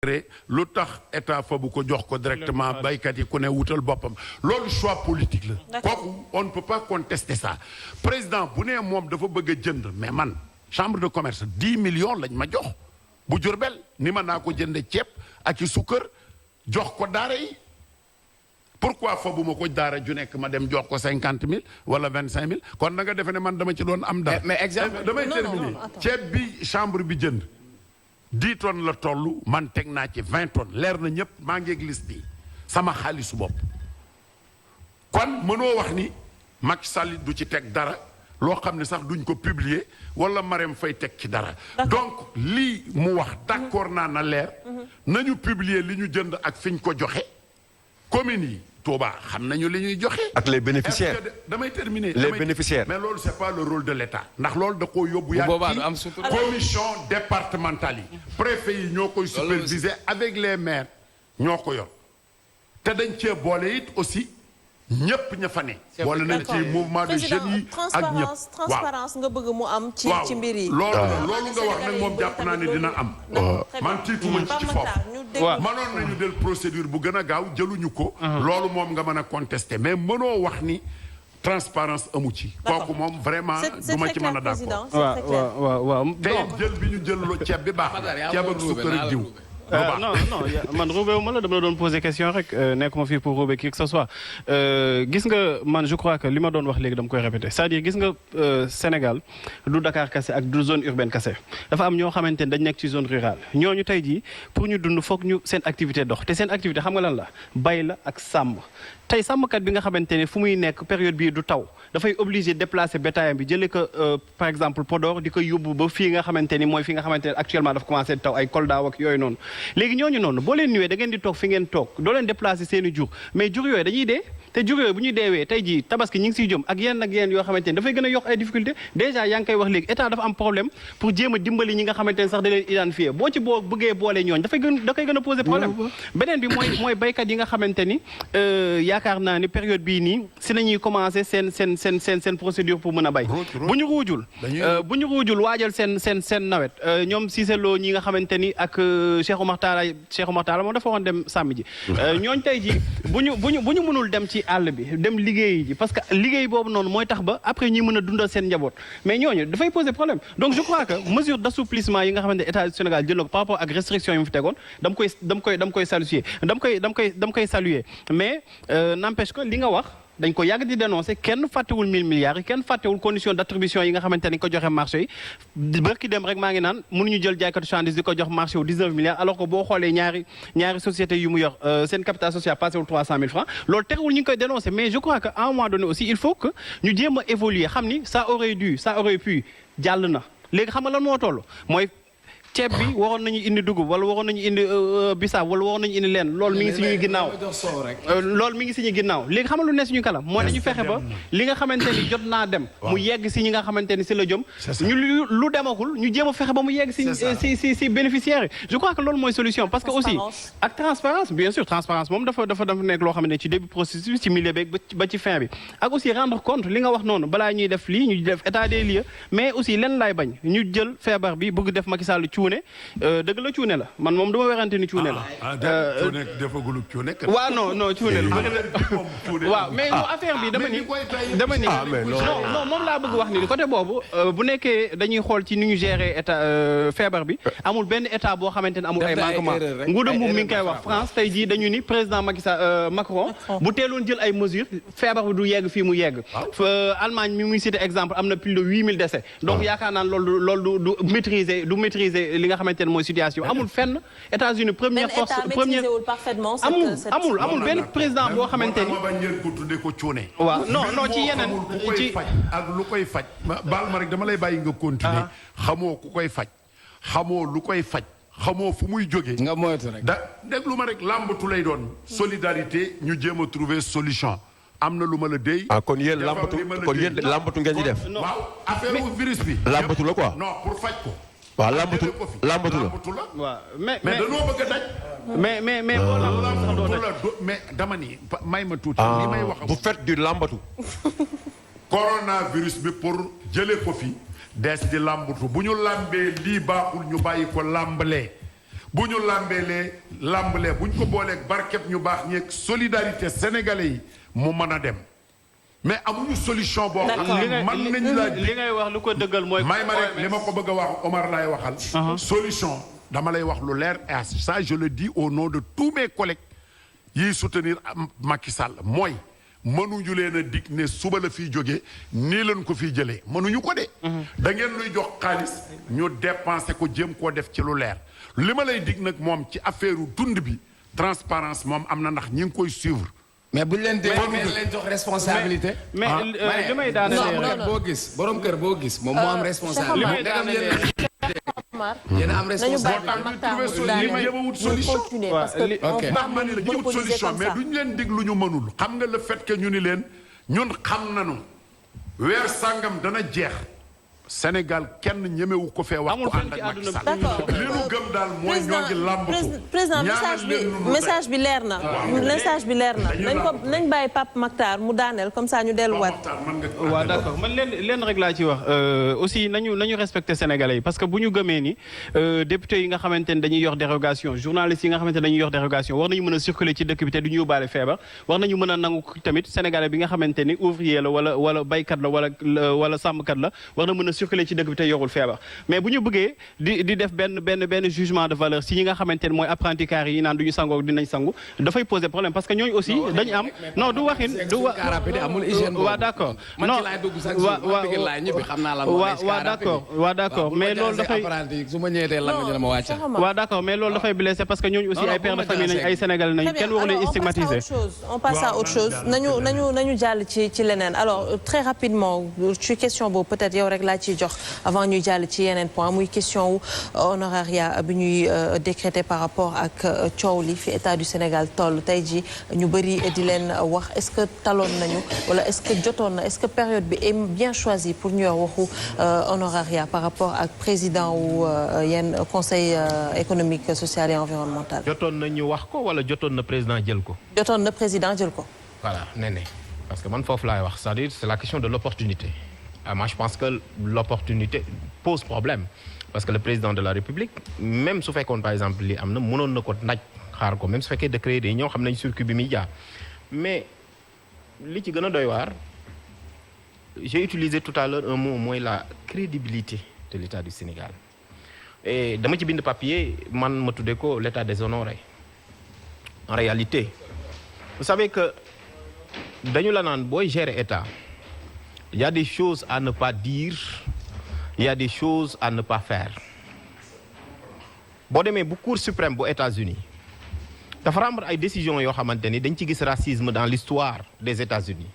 lu tax état fa bu ko jox ko directement baykat yi ku ne wutal boppam loolu choix politique la kooku on ne peut pas contester ça président bu nee moom dafa bëgg a jënd mais man chambre de commerce 10 millions lañ ma jox bu Jurbel ni ma naa ko jënde ceeb ak i sukkër jox ko daara yi pourquoi fa bu ma ko daara ju nekk ma dem jox ko 50 000 wala 25 000 kon na nga defe ne man dama ci doon am dara mais exemple damay terminer ceeb bi chambre bi jënd 10 tonnes la toll man teg naa ci 20 tonnes leer na ñëpp maa ngi liste yi sama xaalisu bopp kon mënoo wax ni Macky Sall du ci teg dara loo xam ne sax duñ ko publier wala Marème Faye teg ci dara donc lii mu wax d'accord naa na leer nañu publier li ñu jënd ak fi ñu ko joxe communes yi Touba xam nañu li ñuy joxe. ak les bénéficiaires damay terminer les bénéficiaires. mais loolu c'est pas le rôle de l'État ndax loolu da koo yóbbu. yaa ci commission départementale yi. préfet yi ñoo koy superviser avec les maires ñoo ko yor te dañ cee boole it aussi ñëpp ña fa ne. boole nañ ci mouvement de jeunes yi ak ñëpp. transparence nga bëgg mu am. ci mbir yi loolu nga wax nag moom jàpp naa ne dina am. man tiituma ci foofu. mënoon nañu del procédure bu gën a gaaw jëluñu ko. loolu moom nga mën a contester mais mënoo wax ni transparence amu ci. kooku moom vraiment du ma ci mën a d'accord. waaw te jël bi ñu jël ceeb bi baax na ceeb ak sukkar ak diw. non man roubé ma la dama la doon poser question rek nekkuma fii pour roubé qui que ce soit gis nga man je crois que li ma doon wax léegi dama koy répéter c'est-à-dire gis nga Sénégal du Dakar kese ak du zone urbaine kese dafa am ñoo xamante ne dañ nekk ci zone rurale ñooñu tey jii pour ñu dund foog ñu seen activité dox te seen activité xam nga lan la bay la ak sàmm tey sàmmkat bi nga xamante ne fu muy nekk période bii du taw dafay obligé déplacer bétail bi jëlee ko par exemple Podor di ko yóbbu ba fii nga xamante ni mooy fi nga xamante ne actuellement dafa commencé di taw ay Kolda ak yooyu noonu léegi ñooñu noonu boo leen ñëwee da ngeen di toog fi ngeen toog doo leen déplacer seen i jur mais jur yooyu dañuy dee te jur yooyu bu ñuy deewee tey jii tabaski ñi ngi siy jëm ak yenn yoo xamante ni dafay gën a yokk ay difficulté déjà yaa ngi koy wax léegi état dafa am problème pour jéem a dimbali ñi nga xamante ne sax da leen identifier boo ci boo bëggee boole ñooñ da koy gën a poser problème beneen bi mooy baykat yi nga xamante ni yaakaar naa ni période bii nii si nañuy commencer seen procédure pour mën a bay bu ñu ruujul waajal seen nawet ñoom Cissé Lo ñi nga xamante ni ak Cheikh Oumar Talla moom dafa woon dem sàmm ji ñooñ tey ji bu ñu mënul dem ci àll bi dem liggéey ji parce que liggéey boobu noonu mooy tax ba après ñi mën a dundal seen njaboot mais ñooñu dafay poser problème donc je crois que mesure d'assouplissement yi nga xamante ne état du Sénégal jël na ko par rapport ak restriction yi mu fi tegoon dam koy saluer mais n'empêche que li nga wax dañ ko yàgg di dénoncer kenn fàttewul 1000 milliards yi kenn fàttewul condition d'attribution yi nga xamante ne ko joxe marché yi barki dem rek maa ngi naan mënuñu jël jaaykatu chandise di ko jox marché wu 19 milliards alors que boo xoolee ñaari sociétés yu mu yor seen capital social passé wul 300 000 francs loolu terewul ñu ngi koy dénoncer mais je crois que à un moment donné aussi il faut que ñu jéem a évoluer xam ni ça aurait pu jàll na léegi xam nga lan moo toll mooy ceeb bi waroon nañu indi dugub wala waroon nañu indi bisaab wala waroon nañu indi leen loolu mi ngi suñuy ginnaaw léegi xam nga lu ne suñu kanam mooy nañu fexe ba li nga xamante ni jot naa dem mu yegg si ñi nga xamante ni si la jëm ñu lu demakul ñu jéem a fexe ba mu yegg si bénéficiaires yi je crois que loolu mooy solution parce que aussi ak transparence bien sûr transparence moom dafa nekk loo xam ne ci début processus ci milieu bi ba ci fin bi ak aussi rendre compte li nga wax noonu balaa ñuy def lii ñu def état des lieux mais aussi leen laay bañ ñu jël feebar bi bëgg def Macky Sall cuune dëgg la cuune la man moom duma werante ni cuune la. cuune defagulu cuune. waaw non cuune la. waaw mais non affaire bi dama ni non moom laa bëgg wax ni côté boobu bu nekkee dañuy xool ci ni ñu gérer état feebar bi amul benn état boo xamante ne amul ay manquement nguuda moom mi ngi koy wax France tey jii dañu ni président Macron bu teeloon jël ay mesures feebar bi du yegg fii mu yegg. Allemagne mi muy cité exemple am na plus de 8000 décès. donc yaakaar naan loolu du maîtriser li nga xamante ne mooy situation amul fenn États-Unis première amul benn président boo xamante ni bañ ngeen ko tudde ko cuune waaw non ci yeneen ci ak lu koy faj baal ma rek dama lay bàyyi nga continuer xamoo ku koy faj xamoo lu koy faj xamoo fu muy jógee nga moytu rek déglu ma rek làmbatu lay doon solidarité ñu jéem a trouver solution am na lu ma la déy kon yéen làmbatu ngeen di def waaw affaire virus bi làmbatu la quoi non pour faj ko waaw làmbatu la waaw mais dañoo bëgg a daj. mais dama ni may ma tuuti. li may wax vous faites du làmbatu. coronavirus bi pour jëlee ko fi. des di làmbatu bu ñu làmbee lii baaxul ñu bàyyi ko làmbalee bu ñu làmbeelee làmbalee bu ñu ko booleeg barket ñu baax ñeeg solidarité sénégalais yi mu mën a dem mais amuñu solution boo xam ne man nañ la li ngay wax lu ko dëggal mooy may ma rek li ma ko bëgg a wax Omar laay waxal solution dama lay wax lu leer et ça je le dis au nom de tous mes collègues yiy soutenir Macky Sall mooy mënuñu leen a dig ne suba la fiy jógee nii leen ko fiy jëlee mënuñu ko de da ngeen luy jox xaalis ñu dépensé ko jéem koo def ci lu leer li ma lay dig nag moom ci affaire dund bi transparence moom am na ndax ñi ngi koy suivre mais buñ leen dégg leen jox responsabilité. mais li may daaneel borom kër boo gis moom moo am responsabilité. yéen a am responsabilité. li ma yëmawut solution parce que ndax ma ni la jëmut solution mais duñ leen dig lu ñu mënul xam nga le fait que ñu ni leen ñun xam nañu weer sàngam dana jeex Sénégal kenn ñemewu ko fee wax ko ànd ak Macky Sall li nu gëm daal mooy ñoo ngi làmbatu président message bi leer na message bi leer na nañ bàyyi Pape Makhtar mu daaneel comme ça ñu delluwaat waaw d'accord man leen rek laa ci wax aussi nañu respecter sénégalais yi parce que bu ñu gëmee ni député yi nga xamante ne dañuy yor dérogation journalistes yi nga xamante ne dañuy yor dérogation war nañu mën a circuler ci dëkk bi te du ñu yóbbaale feebar war nañu mën a nangu tamit sénégalais bi nga xamante ni ouvrier la wala baykat la wala sàmmkat la war na mën a circuler ci dëkk bi te yorul feebar mais bu ñu bëggee di def benn jugement de valeur si ñi nga xamante ne mooy apprenti car yi naan du ñu sangoo dinañ sangu dafay poser problème parce que ñooñu aussi dañu am non du waxin du waa d'accord non waa d'accord mais loolu dafay waa d'accord mais loolu dafay blessé parce que ñooñu aussi ay pères de famille nañ ay sénégalais nañ kenn waru leen stigmatiser on passe à autre chose nañu jàll ci leneen alors très rapidement ci question boobu peut-être yow rek laa ciy jox avant ñuy jàll ci yeneen point muy question wu honoraria bi ñuy décréter par rapport ak coow li fi état du Sénégal toll tey ji ñu bëri di leen wax est-ce que taloon nañu wala est-ce que jotoon na est-ce que période bi est bien choisie pour ñu yor waxu honoraria par rapport ak président wu yenn conseil économique social et environnemental. jotoon na ñu wax ko wala jotoon na président jël ko. jotoon na président jël ko. voilà nee parce que man foofu laay wax c'est-à-dire c'est la question de l'opportunité. Moi, je pense que l'opportunité pose problème parce que le président de la République même su fekkoon par exemple li am na mënoon na ko naj xaar ko même su fekkee décret yi ñoo xam nañ circuit bi muy jaar mais li ci gën a doy waar j'ai utilisé tout à l'heure un mot mooy la crédibilité de l'État du Sénégal et dama ci bind papier man ma tuddee ko l'État déshonoré en réalité vous savez que dañu la naan booy gérer État il y a des choses à ne pas dire il y a des choses à ne pas faire boo demee bu Cour suprême bu États-Unis dafa rendre ay décisions yoo xamante ni dañ ci gis racisme dans l'histoire des États-Unis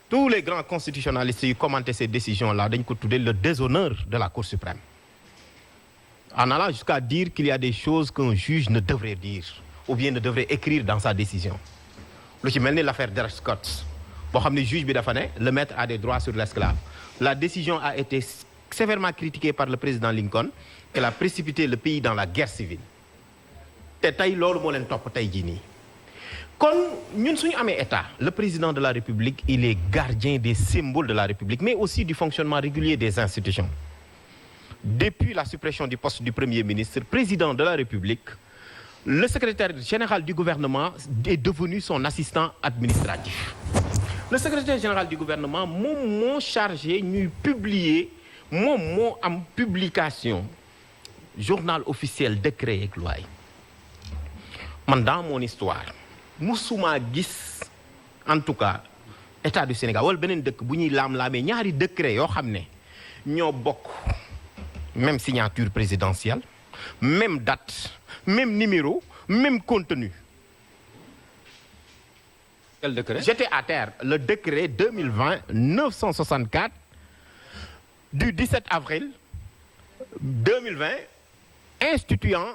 tous les grands constitutionnalistes yu commenté ces décisions là dañ ko tuddee le déshonneur de la Cour suprême en allant jusqu'à dire qu'il y a des choses qu'un juge ne devrait dire ou bien ne devrait écrire dans sa décision lu ci mel ni l'affaire Dred Scott boo xam ne juge bi dafa ne le maître a des droits sur l'esclave la décision a été sévèrement critiquée par le président Lincoln qu'elle a précipité le pays dans la guerre civile te tey loolu moo leen topp tey jii nii kon ñun suñu amee état le président de la République il est gardien des symboles de la République mais aussi du fonctionnement régulier des institutions depuis la suppression du poste du premier ministre président de la République le secrétaire général du gouvernement est devenu son assistant administratif le secrétaire général du gouvernement moom moo chargé ñuy publier moom moo am publication journal officiel décret ak loi man dans mon histoire musuma gis en tout cas état du Sénégal wala beneen dëkk bu ñuy laam-laamee ñaari décret yoo xam ne ñoo bokk même signature présidentielle même date même numéro même contenu. Quel décret? J'étais à terre. Le décret 2020-964 du 17 avril 2020 instituant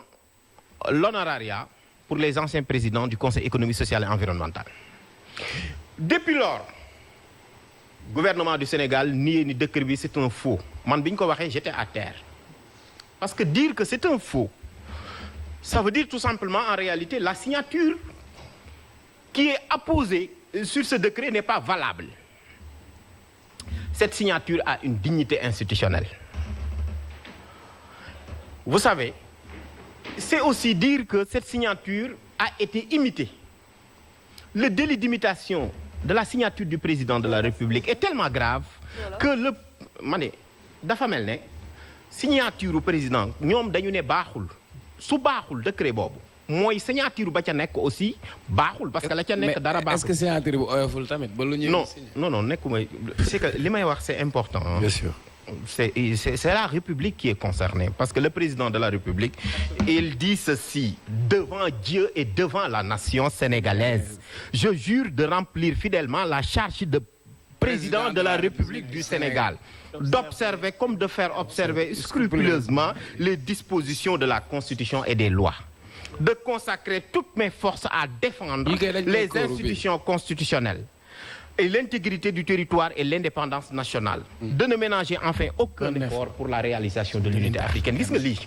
l'honorariat pour les anciens présidents du Conseil économique, social et environnemental. Depuis lors, le gouvernement du Sénégal nie ni décret bi c'est un faux. Man bi ñu ko waxee j'étais à terre. Parce que dire que c'est un faux, ça veut dire tout simplement en réalité la signature qui est apposée sur ce décret n'est pas valable. Cette signature a une dignité institutionnelle. Vous savez, c'est aussi dire que cette signature a été imitée. Le délit d'imitation de la signature du président de la République est tellement grave que dafa mel ne signature du président ñoom dañu ne baaxul su baaxul décret boobu mooy signature ba ca nekk aussi baaxul parce que la ca nekk dara baaxul. est-ce que signature bu oyoful tamit ba lu ñuy non nekkuma c'est que li may wax c'est important. Bien sûr. C'est la République qui est concernée parce que le président de la République il dit ceci devant Dieu et devant la nation sénégalaise je jure de remplir fidèlement la charge de président de la République du Sénégal d'observer comme de faire observer scrupuleusement les dispositions de la Constitution et des lois de consacrer toutes mes forces à défendre les institutions constitutionnelles et l'intégrité du territoire et l'indépendance nationale. De ne ménager enfin aucun effort pour la réalisation de l'unité africaine. Gis nga lii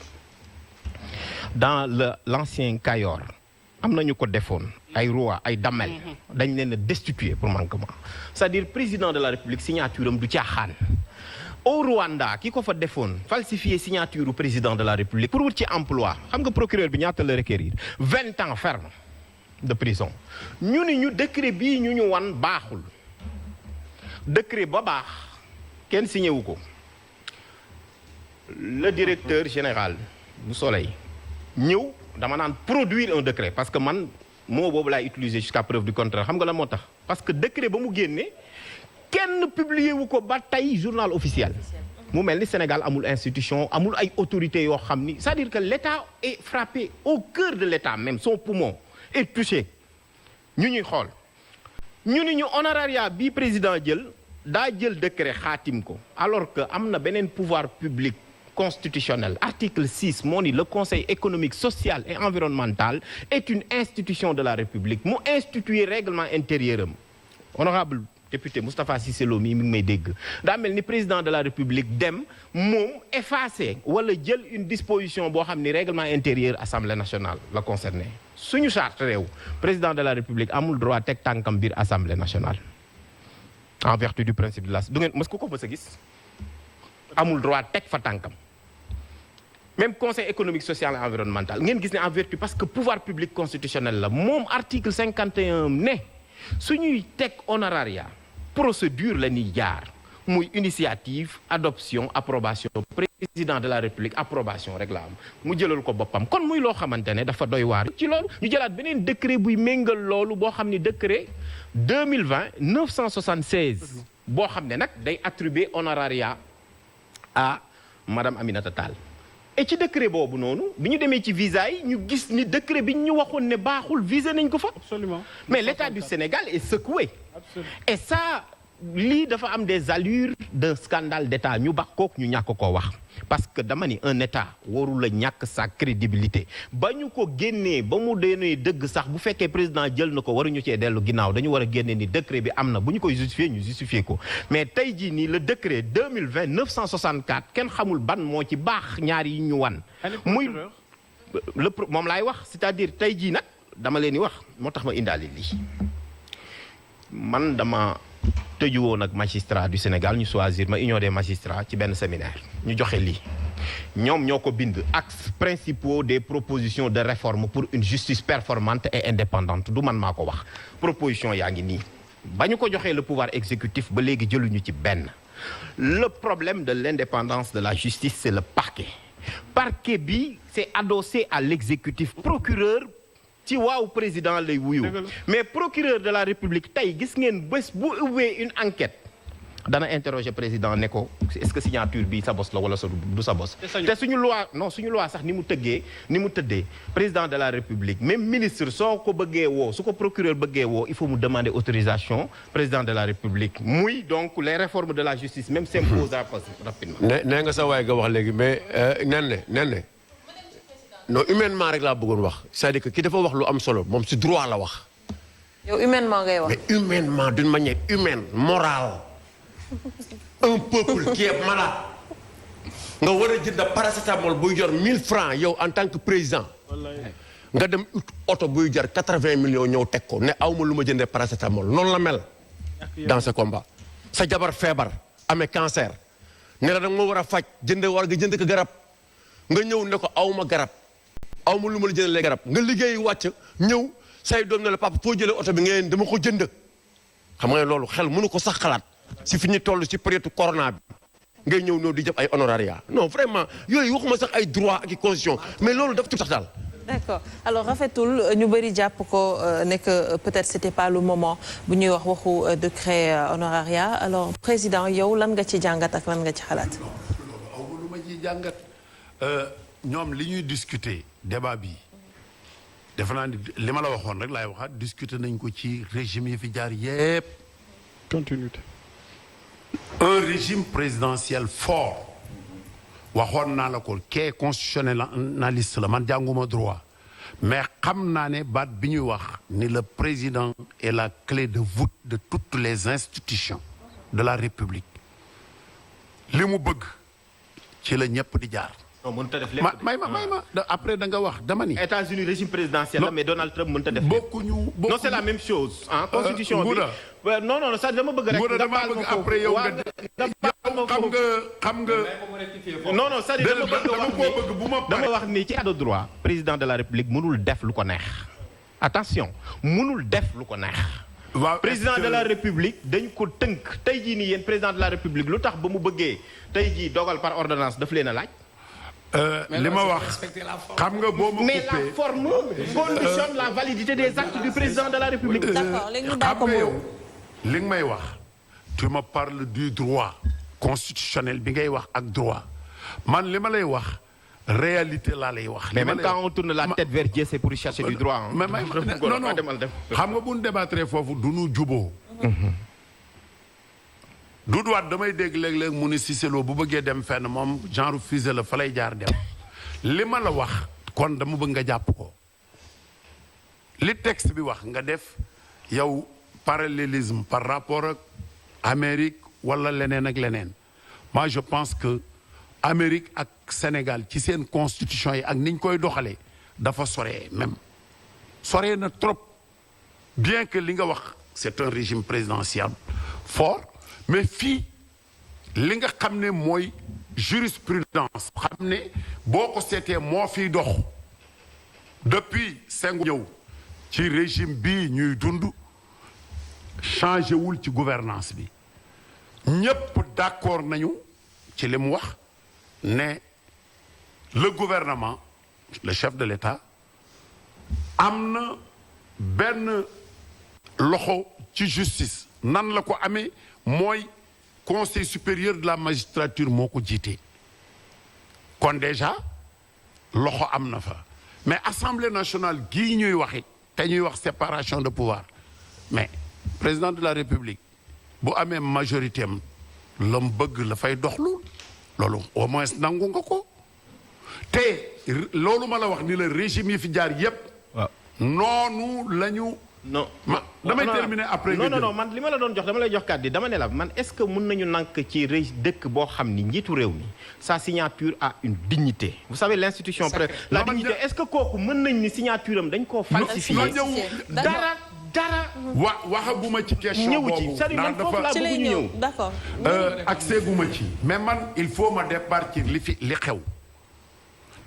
dans l'ancien Kayor am nañu ko defoon ay roi ay damel dañ leen a destituer pour manquement c'est-à-dire président de la République signature am du caaxaan. Au Rwanda ki ko fa defoon falsifier signature du président de la République pour wut ci emploi xam nga procureur bi ñaata la requérir 20 ans ferme de prison ñu décret bii ñu wan baaxul décret ba baax kenn signé wu ko le directeur général du Soleil ñëw dama naan produire un décret parce que man moo boobu laay utiliser jusqu'à preuve du contraire xam nga la moo tax parce que décret ba mu génne kenn publié wu ko ba tey journal officiel mu mel ni Sénégal amul institution amul ay autorités yoo xam ni c'est-à-dire que l'État est frappé au cœur de l'État même son poumon est touché ñu ñuy xool ñu honorariat bi président daa jël décret xaatim ko alors que am na beneen pouvoir public constitutionnel article 6 moo ni le Conseil économique social et environnemental est une institution de la République mu instituer règlement intérieur am honorable député Moustapha Cissé Lo mi ngi may dégg daa mel ni président de la République dem moom effacer wala jël une disposition boo xam ni règlement intérieur Assemblée nationale la concerné suñu charte réew président de la République amul droit teg tànkam biir Assemblée nationale en vertu du principe de la du ngeen mës ko mës a gis amul droit teg fa tànkam même conseil économique social et environnemental ngeen gis ne en vertu parce que pouvoir public constitutionnel la moom article 51 ne suñuy teg honoraria procédure la ñuy jaar muy initiative adoption approbation président de la République approbation rek la am mu jëlal ko boppam kon muy loo xamante ne dafa doy waar ci loolu ñu jëlaat beneen décret buy méngal loolu boo xam ni décret 2020-976 boo xam ne nag day attribuer honoraria à madame Aminata Tall et ci décret boobu noonu bi ñu demee ci visa yi ñu gis ni décret bi ñu waxoon ne baaxul visé nañ ko fa. Absolument. Mais l'État du Sénégal est secoué. Absolument. Et ça lii dafa am des allures d'un scandale d'État ñu bax kook ñu ñàkk koo wax parce que dama ni un État warul a ñàkk sa crédibilité ba ñu ko génnee ba mu deenee dëgg sax bu fekkee président jël na ko waruñu cee dellu ginnaaw dañu war a génne ni décret bi am na bu ñu koy justifier ñu justifier ko mais tey jii nii le décret 2020-964 kenn xamul ban moo ci baax ñaar yi ñu wan muy moom laay wax c'est-à-dire tey jii nag dama leen di wax moo tax ma indaale lii man dama tëju woon ak magistrat du Sénégal ñu choisir ma union des magistrats ci benn séminaire ñu joxe lii ñoom ñoo ko bind axes principaux des propositions de réforme pour une justice performante et indépendante du man maa ko wax proposition yaa ngi nii ba ñu ko joxee le pouvoir exécutif ba léegi jëluñu ci benn le problème de l'indépendance de la justice c'est le parquet bi c'est adossé à l'exécutif procureur ci waaw président lay wuyu mais procureur de la République tey gis ngeen bés bu ubbee une enquête dana interroger président ne ko est-ce que signature bi sa bos la wala sa du sa bos te suñu loi sax ni mu tëddee président de la République même ministre soo ko bëggee woo su ko procureur bëggee woo il faut mu demander autorisation président de la République muy donc les réformes de la justice même s'imposent rapidement nee nga sa waay nga wax léegi mais nen ne non humainement rek laa bëggoon wax c'est-à-dire que ki dafa wax lu am solo moom si droit la wax. yow humainement ngay wax. mais humainement d'une manière humaine morale un peuple qui est malade nga war a jënd paracétamol buy jar 1000 francs yow en tant que président nga dem ut oto buy jar 80 millions ñëw teg ko ne awma lu ma jëndee paracétamol noonu la mel dans ce combat. sa jabar feebar amee cancer ne la da nga ma war a faj nga jënd ko garab nga ñëw ne ko awma garab. aw ma lu ma la jëndalee garab nga liggéey wàcc ñëw say doom ne la papa foo jëlee oto bi ngeen dama ko jënd xam nga loolu xel mënu ko sax xalaat si fi ñu toll si période corona bi ngay ñëw noo di jëf ay honoraria non vraiment yooyu waxuma sax ay droit ak i constitution mais loolu daf ci sax daal. D'accord alors rafetul ñu bëri jàpp ko ne que peut-être c'était pas le moment bu ñuy wax waxu décret honoraria alors président yow lan nga ci jàngat ak lan nga ci xalaat. aw lu ma ciy jàngat ñoom li ñuy discuter débat bi defe naa ni li ma la waxoon rek laay waxaat discuter nañ ko ci régime yi fi jaar yépp. continuité. un régime présidentiel fort waxoon naa la ko kee constitutionnaliste la man jànguma droit mais xam naa ne baat bi ñuy wax ni le président est la clé de voûte de toutes les institutions de la République li mu bëgg ci la ñëpp di jaar. non mënut a def lépp may ma après da nga wax dama ni. États-Unis régime présidentiel la mais Donald Trump mënut a def lépp. bokkuñu non c'est la même chose ah constitution bi. non non ça dama bëgg rek. nga baal ma foofu après yow xam nga. non non c'est-à-dire dama wax ni ci état de droit président de la République mënul def lu ko neex. attention mënul def lu ko neex. waaw président de la République dañ ko tënk tey jii nii yéen président de la République lu tax ba mu bëggee tey jii dogal par ordonnance daf leen a laaj. li ma wax xam nga boo ma coupé mais la forme conditionne la validité des actes du président de la République. D'accord léegi ñu bàyyi ko yow li nga may wax tu me parles du droit constitutionnel bi ngay wax ak droit man li ma lay wax réalité laa lay wax. mais même quand on tourne la tête vers Dieu c'est pour y chercher du droit. mais non non xam nga bu ñu débattre foofu du ñu juboo. du droit damay dégg léeg-léeg mu ni Cissé Lo bu bëggee dem fenn moom genre fusée la fa lay jaar dem li ma la wax kon dama bëgg nga jàpp ko li texte bi wax nga def yow parallélisme par rapport ak Amérique wala leneen ak leneen moi je pense que Amérique ak Sénégal ci seen constitution yi ak niñ koy doxalee dafa soree même soree na trop bien que li nga wax c'est un régime présidentiel fort mais fii li nga xam ne mooy jurisprudence xam ne boo ko seetee moo fiy dox depuis Senghor ñëw ci régime bii ñuy dund changé wul ci gouvernance bi ñépp d'accord nañu ci li mu wax ne le gouvernement le chef de l'État am na benn loxo ci justice nan la ko amee mooy conseil supérieur de la magistrature moo ko jiite kon déjà loxo am na fa mais assemblée nationale gii ñuy wax it te ñuy wax séparation de pouvoir mais président de la république bu amee majorité am la mu bëgg la fay doxlu loolu au moins nangu nga ko te loolu ma la wax ni la régime yi fi jaar yépp noonu lañu non damay terminer après. non man li ma la doon jox dama lay jox kàddu dama ne la man est-ce que mën nañu nank ci dëkk boo xam ni njiitu réew mi sa signature a une dignité. vous savez l'institution la dignité est-ce que kooku mën nañ ni signature am dañ koo falsifié. dara. waxaguma ci question ñëw boobu ci c'est-à-dire man foofu laa bëgg ñu ñëw. d'accord. accès guma ci mais man il faut ma départir li xew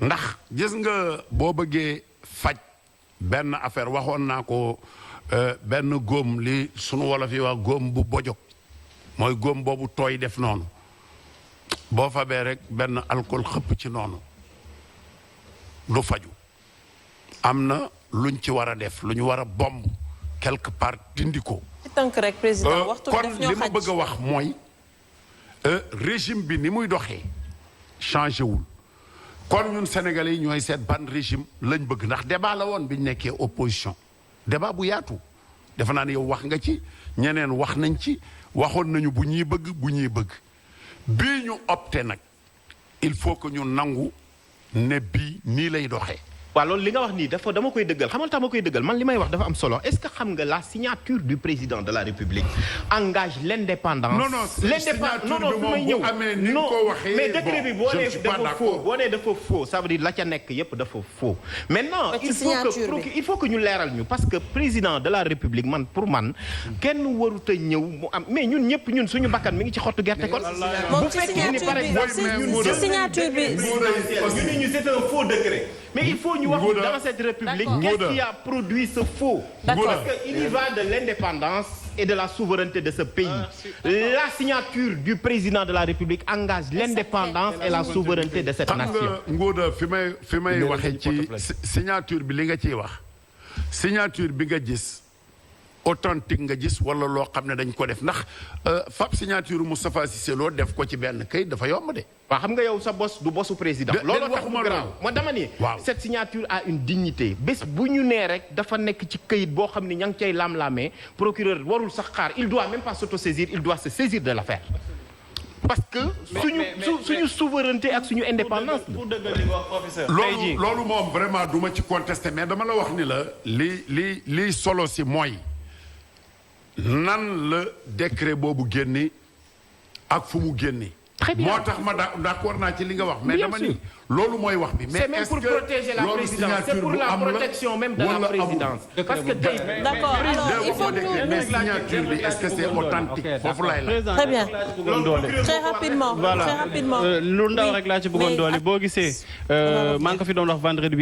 ndax gis nga boo bëggee faj benn affaire waxoon naa ko. benn góom li sunu wolof yi wax góom bu bojog mooy góom boobu tooy def noonu boo fabee rek benn alcool xëpp ci noonu du faju am na luñ ci war a def lu ñu war a bomb quelque part dindi ko. tënk rek président waxtu kon li ma bëgg a wax mooy régime bi ni muy doxee changé wul kon ñun sénégalais yi ñooy seet ban régime lañ bëgg ndax débat la woon bi ñu nekkee opposition. débat bu yaatu defe naa ne yow wax nga ci ñeneen wax nañ ci waxoon nañu bu ñuy bëgg bii ñu opté nag il faut que ñu nangu ne bii nii lay doxee. waaw loolu li nga wax nii dama koy dëggal xamal tax ma koy dëggal man li may wax dafa am solo est-ce que xam nga la signature du président de la République engage l'indépendance. non bi may ñëw non mais décret bi boo nee dafa faux ça veut dire la ca nekk yépp dafa faux. maintenant il faut que ñu leeral ñu parce que président de la République man pour man kenn warut a ñëw mu am mais ñun ñëpp ñun suñu bakkan mi ngi ci xottu gerte kon. bu fekkee ni par exemple signature bi c'est un faux décret mais il faut ñu ñu wax dans cette république qu'est-ce qui a produit ce faux. Parce que il y va de l'indépendance et de la souveraineté de ce pays. La signature du président de la République engage l'indépendance et la souveraineté de cette nation. Ngouda fi may waxee ci signature bi li nga ciy wax signature bi nga gis authentique nga gis wala loo xam ne dañ ko def ndax fab signature Moustapha Cissé Lo def ko ci benn kayit dafa yomb de. waaw xam nga yow sa bos du bosu président. loolu tax mu garaaw moo dama ni. cette signature a une dignité bés bu ñu nee rek dafa nekk ci kayit boo xam ne ña ngi cay lam-lamee procureur warul sax xaar il doit même pas s'autosaisir il doit se saisir de l'affaire. parce que suñu souveraineté ak suñu indépendance. pour dëggal li nga wax professeur. loolu moom vraiment du ma ci contester mais dama la wax ni la li solo si mooy. nan la décret boobu génne ak fu mu génne. très bien moo tax ma d'accord naa ci li nga wax. mais dama ni loolu mooy wax bi. mais c'est même pour protéger la présidence c'est pour la protection même de la présidence. parce que tey. d'accord alors il faut que mais signature bi est-ce que c'est authentique foofu lay la. très bien très rapidement. lu ndaw rek laa ci bëggoon doole boo gisee maa ngi ko fi doon wax vendredi bi